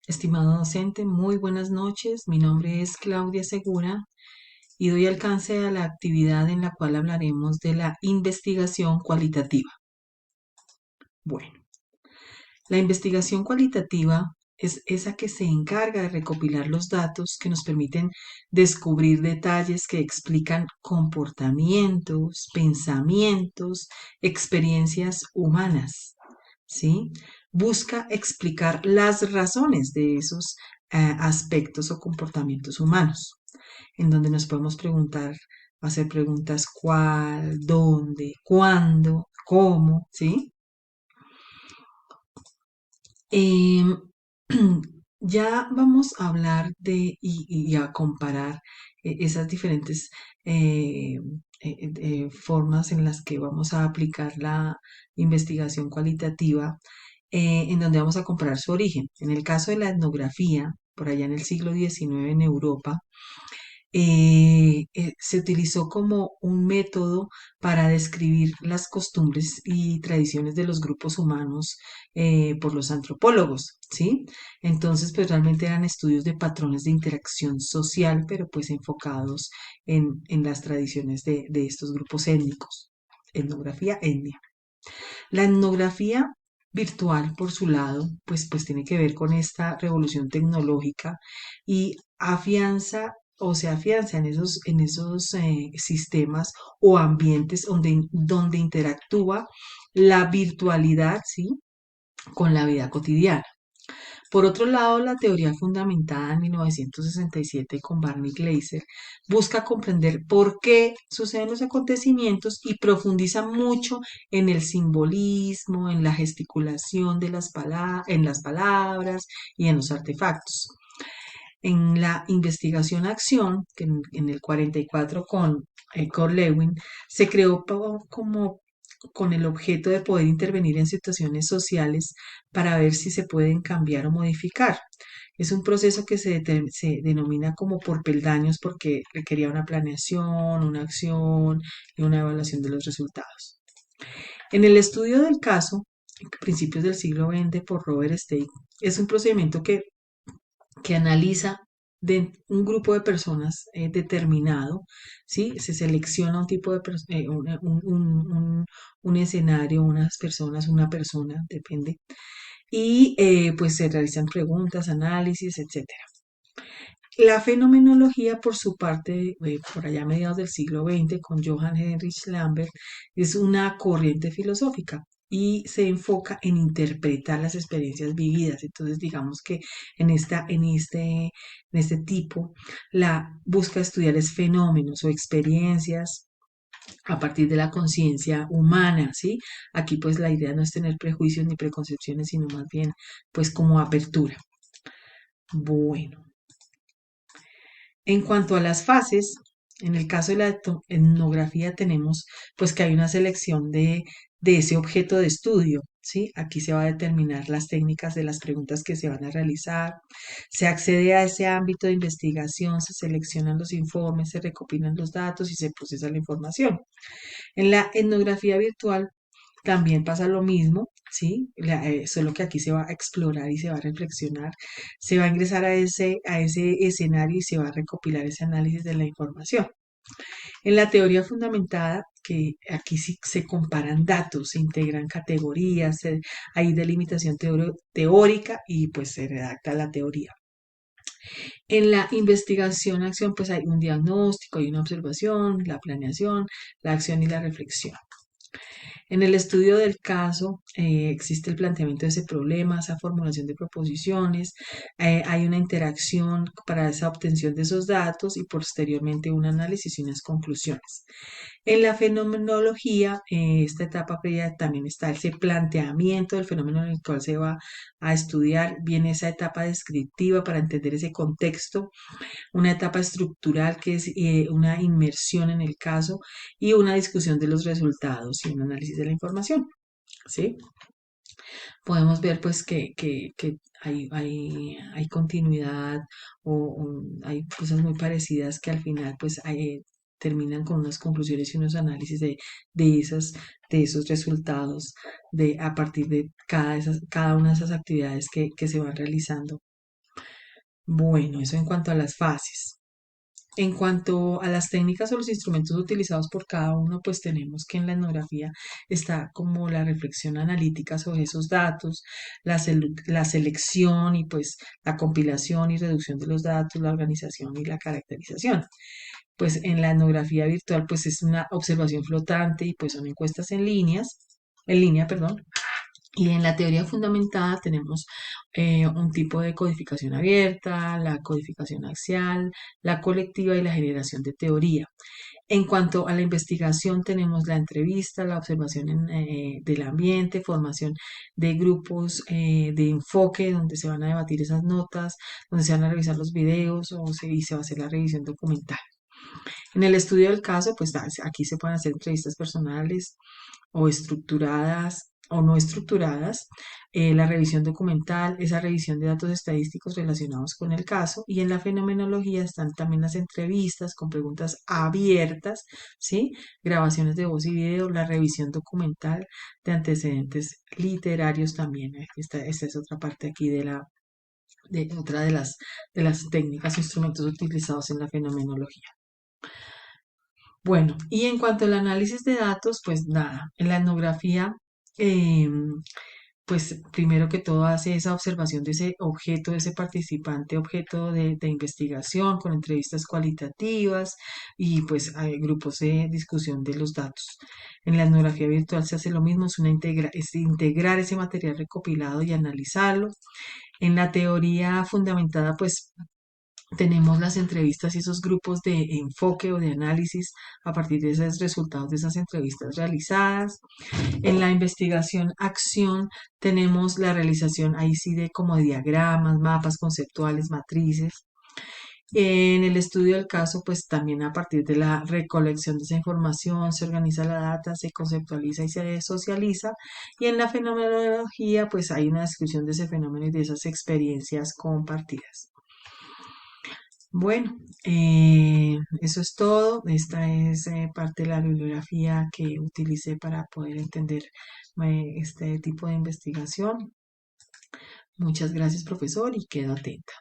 Estimado docente, muy buenas noches. Mi nombre es Claudia Segura y doy alcance a la actividad en la cual hablaremos de la investigación cualitativa. Bueno, la investigación cualitativa es esa que se encarga de recopilar los datos que nos permiten descubrir detalles que explican comportamientos, pensamientos, experiencias humanas. ¿Sí? Busca explicar las razones de esos aspectos o comportamientos humanos, en donde nos podemos preguntar, hacer preguntas cuál, dónde, cuándo, cómo, ¿sí? Em, ya vamos a hablar y a comparar esas diferentes formas en las que vamos a aplicar la investigación cualitativa, en donde vamos a comparar su origen. En el caso de la etnografía, por allá en el siglo XIX en Europa, se utilizó como un método para describir las costumbres y tradiciones de los grupos humanos por los antropólogos, ¿sí? Entonces, pues realmente eran estudios de patrones de interacción social, pero pues enfocados en las tradiciones de estos grupos étnicos. Etnografía étnica. La etnografía virtual, por su lado, pues tiene que ver con esta revolución tecnológica y afianza o se afianza en esos sistemas o ambientes donde interactúa la virtualidad, ¿sí? Con la vida cotidiana. Por otro lado, la teoría fundamentada en 1967 con Barney Gleiser busca comprender por qué suceden los acontecimientos y profundiza mucho en el simbolismo, en la gesticulación de en las palabras y en los artefactos. En la investigación-acción, que en el 44 con Kurt Lewin, se creó como con el objeto de poder intervenir en situaciones sociales para ver si se pueden cambiar o modificar. Es un proceso que se denomina como por peldaños porque requería una planeación, una acción y una evaluación de los resultados. En el estudio del caso, en principios del siglo XX por Robert Stake, es un procedimiento que analiza de un grupo de personas determinado, ¿sí? Se selecciona un tipo de un escenario, unas personas, una persona, depende, y pues se realizan preguntas, análisis, etcétera. La fenomenología, por su parte, por allá a mediados del siglo XX, con Johann Heinrich Lambert, es una corriente filosófica y se enfoca en interpretar las experiencias vividas. Entonces, digamos que en este tipo, la busca estudiar es fenómenos o experiencias a partir de la conciencia humana, ¿sí? Aquí, pues, la idea no es tener prejuicios ni preconcepciones, sino más bien, pues, como apertura. Bueno. En cuanto a las fases, en el caso de la etnografía tenemos pues que hay una selección de ese objeto de estudio, ¿sí? Aquí se va a determinar las técnicas de las preguntas que se van a realizar, se accede a ese ámbito de investigación, se seleccionan los informes, se recopilan los datos y se procesa la información. En la etnografía virtual también pasa lo mismo, ¿sí? Solo que aquí se va a explorar y se va a reflexionar, se va a ingresar a ese escenario y se va a recopilar ese análisis de la información. En la teoría fundamentada, que aquí sí se comparan datos, se integran categorías, hay delimitación teórica y pues se redacta la teoría. En la investigación-acción, pues hay un diagnóstico, hay una observación, la planeación, la acción y la reflexión. En el estudio del caso existe el planteamiento de ese problema, esa formulación de proposiciones, hay una interacción para esa obtención de esos datos y posteriormente un análisis y unas conclusiones. En la fenomenología, esta etapa previa también está ese planteamiento del fenómeno en el cual se va a estudiar, viene esa etapa descriptiva para entender ese contexto, una etapa estructural que es una inmersión en el caso y una discusión de los resultados y un análisis de la información, ¿sí? Podemos ver pues que hay continuidad o hay cosas muy parecidas que al final pues terminan con unas conclusiones y unos análisis de esas, de esos resultados a partir de cada una de esas actividades que se van realizando. Bueno, eso en cuanto a las fases. En cuanto a las técnicas o los instrumentos utilizados por cada uno, pues tenemos que en la etnografía está como la reflexión analítica sobre esos datos, la selección y pues la compilación y reducción de los datos, la organización y la caracterización. Pues en la etnografía virtual pues es una observación flotante y pues son encuestas en línea, perdón, y en la teoría fundamentada tenemos un tipo de codificación abierta, la codificación axial, la colectiva y la generación de teoría. En cuanto a la investigación, tenemos la entrevista, la observación del ambiente, formación de grupos de enfoque donde se van a debatir esas notas, donde se van a revisar los videos y se va a hacer la revisión documental. En el estudio del caso, pues aquí se pueden hacer entrevistas personales o estructuradas o no estructuradas, la revisión documental, esa revisión de datos estadísticos relacionados con el caso, y en la fenomenología están también las entrevistas con preguntas abiertas, ¿sí? Grabaciones de voz y video, la revisión documental de antecedentes literarios también. Esta es otra parte aquí de otra de las técnicas o instrumentos utilizados en la fenomenología. Bueno, y en cuanto al análisis de datos, pues nada, en la etnografía, eh, pues primero que todo hace esa observación de ese objeto, de ese participante objeto de investigación con entrevistas cualitativas y pues hay grupos de discusión de los datos. En la etnografía virtual se hace lo mismo, es integrar ese material recopilado y analizarlo. En la teoría fundamentada, pues tenemos las entrevistas y esos grupos de enfoque o de análisis a partir de esos resultados de esas entrevistas realizadas. En la investigación acción tenemos la realización ahí sí de como diagramas, mapas conceptuales, matrices. En el estudio del caso, pues también a partir de la recolección de esa información se organiza la data, se conceptualiza y se socializa. Y en la fenomenología, pues hay una descripción de ese fenómeno y de esas experiencias compartidas. Bueno, eso es todo. Esta es parte de la bibliografía que utilicé para poder entender este tipo de investigación. Muchas gracias, profesor, y quedo atenta.